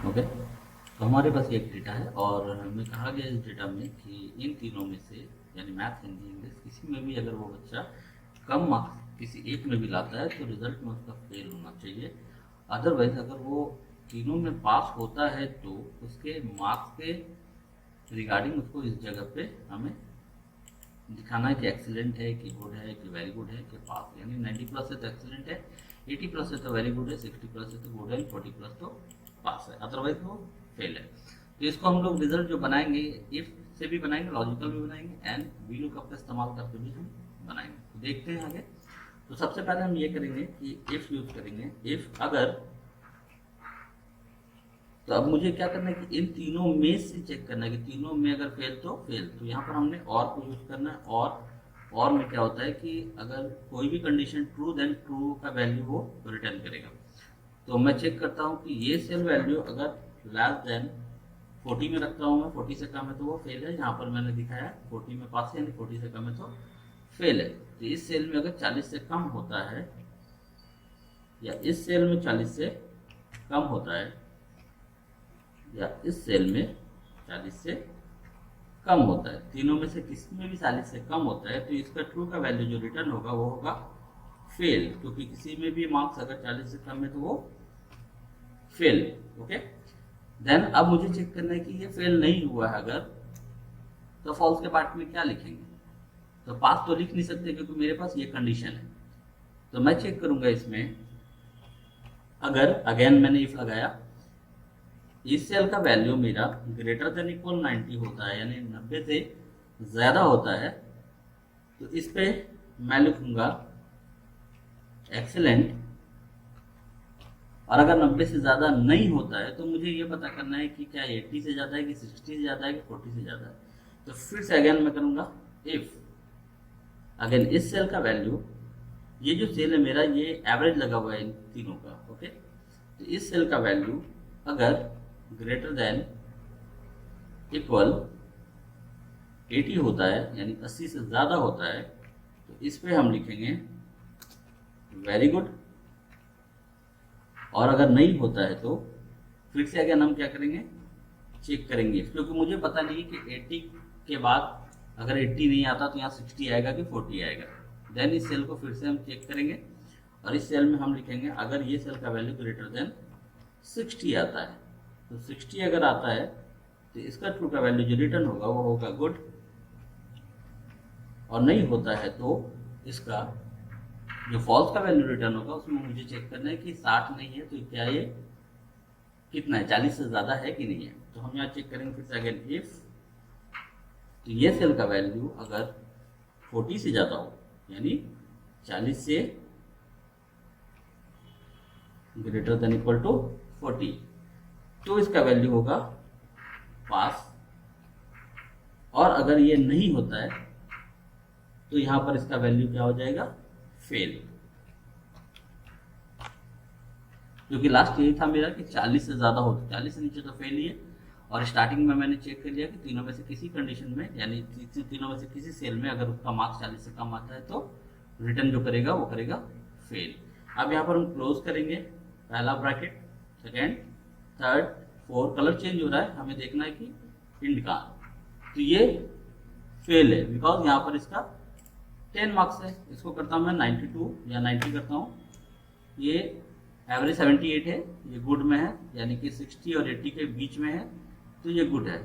Okay. तो हमारे पास एक डेटा है और हमें कहा गया इस डेटा में कि इन तीनों में से यानी मैथ, हिंदी, इंग्लिश किसी में भी अगर वो बच्चा कम मार्क्स किसी एक में भी लाता है तो रिजल्ट में उसका फेल होना चाहिए। अदरवाइज अगर वो तीनों में पास होता है तो उसके मार्क्स के रिगार्डिंग उसको इस जगह पे हमें दिखाना है कि एक्सीलेंट है, कि गुड है, कि वेरी गुड है, कि पास है। यानी 90 प्लस है तो एक्सीलेंट है, 80 प्लस है तो वेरी गुड है, 60 प्लस है तो गुड है, 40 प्लस तो पास है, अदरवाइज वो फेल है। तो इसको हम लोग रिजल्ट जो बनाएंगे इफ से भी बनाएंगे, लॉजिकल भी बनाएंगे एंड वी लुकअप का इस्तेमाल करके भी हम बनाएंगे। तो देखते हैं आगे। तो सबसे पहले हम ये करेंगे कि इफ यूज करेंगे। इफ अगर, तो अब मुझे क्या करना है कि इन तीनों में से चेक करना है कि तीनों में अगर फेल तो फेल। तो यहाँ पर हमने और को यूज करना है। और में क्या होता है कि अगर कोई भी कंडीशन ट्रू देन ट्रू का वैल्यू वो रिटर्न करेगा। तो मैं चेक करता हूँ कि ये सेल वैल्यू अगर लेस देन 40 में रखता हूँ मैं, 40 से कम है तो वो फेल है। यहाँ पर मैंने दिखाया 40 में पास है यानी 40 से कम है तो फेल है। तो इस सेल में अगर 40 से कम होता है या इस सेल में 40 से कम होता है या इस सेल में 40 से कम होता है, तीनों में से किसी में भी 40 से कम होता है, तो इसका ट्रू का वैल्यू जो रिटर्न होगा वो होगा फेल, क्योंकि किसी में भी मार्क्स अगर 40 से कम है तो वो फेल। ओके। देन अब मुझे चेक करना है कि ये फेल नहीं हुआ है अगर, तो फॉल्स के पार्ट में क्या लिखेंगे। तो पास तो लिख नहीं सकते क्योंकि मेरे पास ये कंडीशन है। तो मैं चेक करूंगा इसमें, अगर अगेन मैंने इफ लगाया, इस सेल का वैल्यू मेरा ग्रेटर देन इक्वल 90 होता है यानी 90 से ज़्यादा होता है, तो इस पे मैं लिखूंगा एक्सेलेंट। और अगर 90 से ज़्यादा नहीं होता है तो मुझे ये पता करना है कि क्या 80 से ज़्यादा है, कि 60 से ज़्यादा है, कि 40 से ज़्यादा है। तो फिर से अगेन मैं करूँगा इफ, अगेन इस सेल का वैल्यू, ये जो सेल है मेरा ये एवरेज लगा हुआ है इन तीनों का। ओके। तो इस सेल का वैल्यू अगर ग्रेटर देन इक्वल 80 होता है यानी 80 से ज़्यादा होता है, तो इस पे हम लिखेंगे वेरी गुड। और अगर नहीं होता है तो फिर से अगेन हम क्या करेंगे, चेक करेंगे, क्योंकि मुझे पता नहीं कि 80 के बाद अगर 80 नहीं आता तो यहाँ 60 आएगा कि 40 आएगा। देन इस सेल को फिर से हम चेक करेंगे और इस सेल में हम लिखेंगे अगर ये सेल का वैल्यू ग्रेटर देन 60 आता है, तो 60 अगर आता है तो इसका ट्रू का वैल्यू जो रिटर्न होगा वो होगा गुड। और नहीं होता है तो इसका जो फॉल्स का वैल्यू रिटर्न होगा उसमें मुझे चेक करना है कि 60 नहीं है तो क्या ये कितना है, 40 से ज़्यादा है कि नहीं है। तो हम यहाँ चेक करेंगे फिर से अगेन इफ, तो ये सेल का वैल्यू अगर 40 से ज़्यादा हो यानी 40 से ग्रेटर देन इक्वल टू 40, तो इसका वैल्यू होगा पास। और अगर ये नहीं होता है तो यहाँ पर इसका वैल्यू क्या हो जाएगा, फेल। क्योंकि लास्ट यही था मेरा कि 40 से ज़्यादा हो, 40 से नीचे तो फेल ही है। और स्टार्टिंग में मैंने चेक कर लिया कि तीनों में से किसी कंडीशन में यानी तीनों में से किसी सेल में अगर उसका मार्क्स 40 से कम आता है तो रिटर्न जो करेगा वो करेगा फेल। अब यहाँ पर हम क्लोज करेंगे पहला bracket, second, third, fourth, colour change हो रहा है, हमें देखना है कि इंड का। तो ये फेल है बिकॉज यहाँ पर इसका 10 मार्क्स है। इसको करता हूँ मैं 92 या 90 करता हूँ, ये एवरेज 78 है, ये गुड में है यानी कि 60 और 80 के बीच में है तो ये गुड है।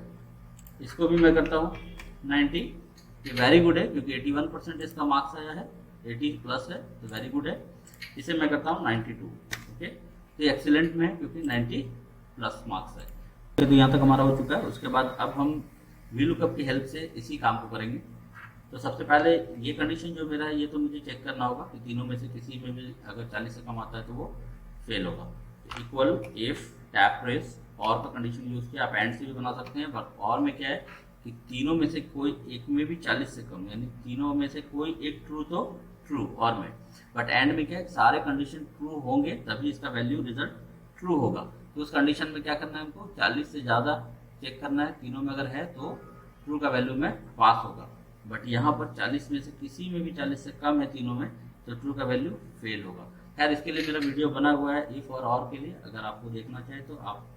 इसको भी मैं करता हूँ 90, ये वेरी गुड है क्योंकि 81% इसका मार्क्स आया है, 80 प्लस है तो वेरी गुड है। इसे मैं करता हूँ 92। ओके। तो ये एक्सीलेंट में है क्योंकि 90 प्लस मार्क्स है। तो यहाँ तक हमारा हो चुका है। उसके बाद अब हम वी लुकअप की हेल्प से इसी काम को करेंगे। तो सबसे पहले ये कंडीशन जो मेरा है ये तो मुझे चेक करना होगा कि तीनों में से किसी में भी अगर 40 से कम आता है तो वो फेल होगा। तो इक्वल इफ टैप प्रेस और का कंडीशन यूज किया, आप एंड से भी बना सकते हैं, बट और में क्या है कि तीनों में से कोई एक में भी 40 से कम यानी तीनों में से कोई एक ट्रू तो ट्रू और में, बट एंड में क्या है सारे कंडीशन ट्रू होंगे तभी इसका वैल्यू रिजल्ट ट्रू होगा। तो उस कंडीशन में क्या करना है हमको 40 से ज़्यादा चेक करना है, तीनों में अगर है तो ट्रू का वैल्यू में पास होगा। बट यहाँ पर 40 में से किसी में भी 40 से कम है तीनों में तो ट्रू का वैल्यू फेल होगा। खैर इसके लिए मेरा वीडियो बना हुआ है इफ और के लिए, अगर आपको देखना चाहे तो आप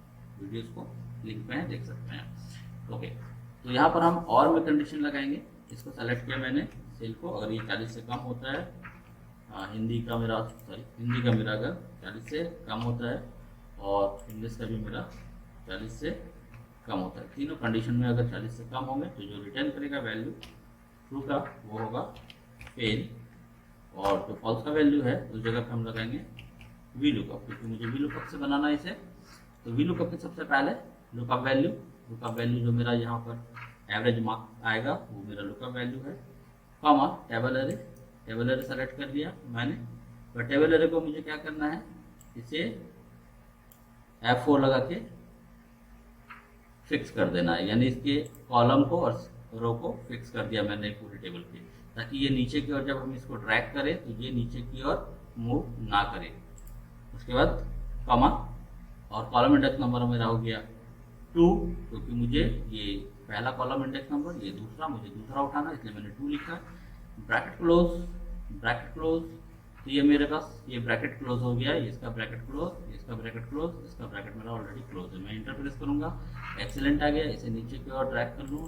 वीडियोस को लिंक में देख सकते हैं। ओके, तो यहाँ पर हम और में कंडीशन लगाएंगे। इसको सेलेक्ट किया मैंने सेल को, अगर ये 40 से कम होता है, हिंदी का मेरा अगर 40 से कम होता है और इंग्लिश का भी मेरा 40 से कम होता है, तीनों कंडीशन में अगर 40 से कम होंगे तो जो रिटर्न करेगा वैल्यू ट्रू का वो होगा फेल, और जो फॉल्स का वैल्यू है उस जगह पे हम लगाएंगे वी लुकअप, क्योंकि मुझे वी लुकअप से बनाना है इसे। तो वी लुकअप के सबसे पहले लुकअप वैल्यू जो मेरा यहाँ पर एवरेज मार्क आएगा वो मेरा लुकअप वैल्यू है, कॉमा टेबल एरे सेलेक्ट कर दिया मैंने। पर टेबल एरे को मुझे क्या करना है, इसे F4 लगा के फिक्स कर देना है, यानी इसके कॉलम को और रो को फिक्स कर दिया मैंने पूरे टेबल के, ताकि ये नीचे की ओर जब हम इसको ड्रैग करें तो ये नीचे की ओर मूव ना करे। उसके बाद कॉमा और कॉलम इंडेक्स नंबर मेरा हो गया 2, क्योंकि मुझे ये पहला कॉलम इंडेक्स नंबर, ये दूसरा, मुझे दूसरा उठाना इसलिए मैंने 2 लिखा। ब्रैकेट क्लोज, तो ये मेरे पास ये ब्रैकेट क्लोज हो गया, इसका ब्रैकेट क्लोज, इसका ब्रैकेट क्लोज, इसका ब्रैकेट मेरा ऑलरेडी क्लोज है। मैं इंटर प्रेस करूंगा, एक्सीलेंट आ गया, इसे नीचे की ओर ड्रैग कर लूँ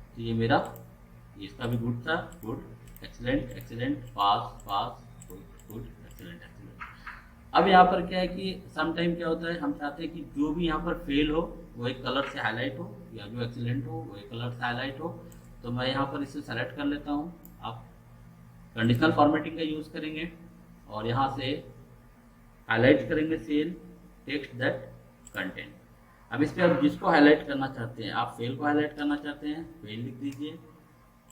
तो ये मेरा, इसका भी गुड था, गुड, एक्सीलेंट, पास, गुड, एक्सीलेंट। अब यहाँ पर क्या है कि सम टाइम क्या होता है, हम चाहते हैं कि जो भी यहाँ पर फेल हो वो एक कलर से हाईलाइट हो, या जो एक्सीलेंट हो वो एक कलर से हाईलाइट हो। तो मैं यहाँ पर इसे सेलेक्ट कर लेता हूँ। आप कंडीशनल फॉर्मेटिंग का यूज़ करेंगे और यहाँ से हाईलाइट करेंगे सेल टेक्स्ट दैट कंटेंट। अब इस पर आप जिसको हाईलाइट करना चाहते हैं, आप फेल को हाईलाइट करना चाहते हैं, फेल लिख दीजिए,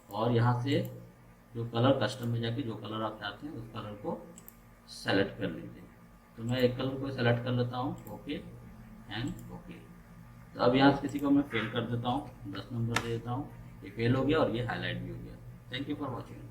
और यहाँ से जो कलर कस्टम में जाके जो कलर आप चाहते हैं उस कलर को सेलेक्ट कर लीजिए। तो मैं एक कलर को सेलेक्ट कर लेता हूँ, ओके एंड ओके। तो अब यहाँ से किसी को मैं फेल कर देता हूँ, 10 नंबर दे देता हूँ, ये फेल हो गया और ये हाईलाइट भी हो गया। Thank you for watching.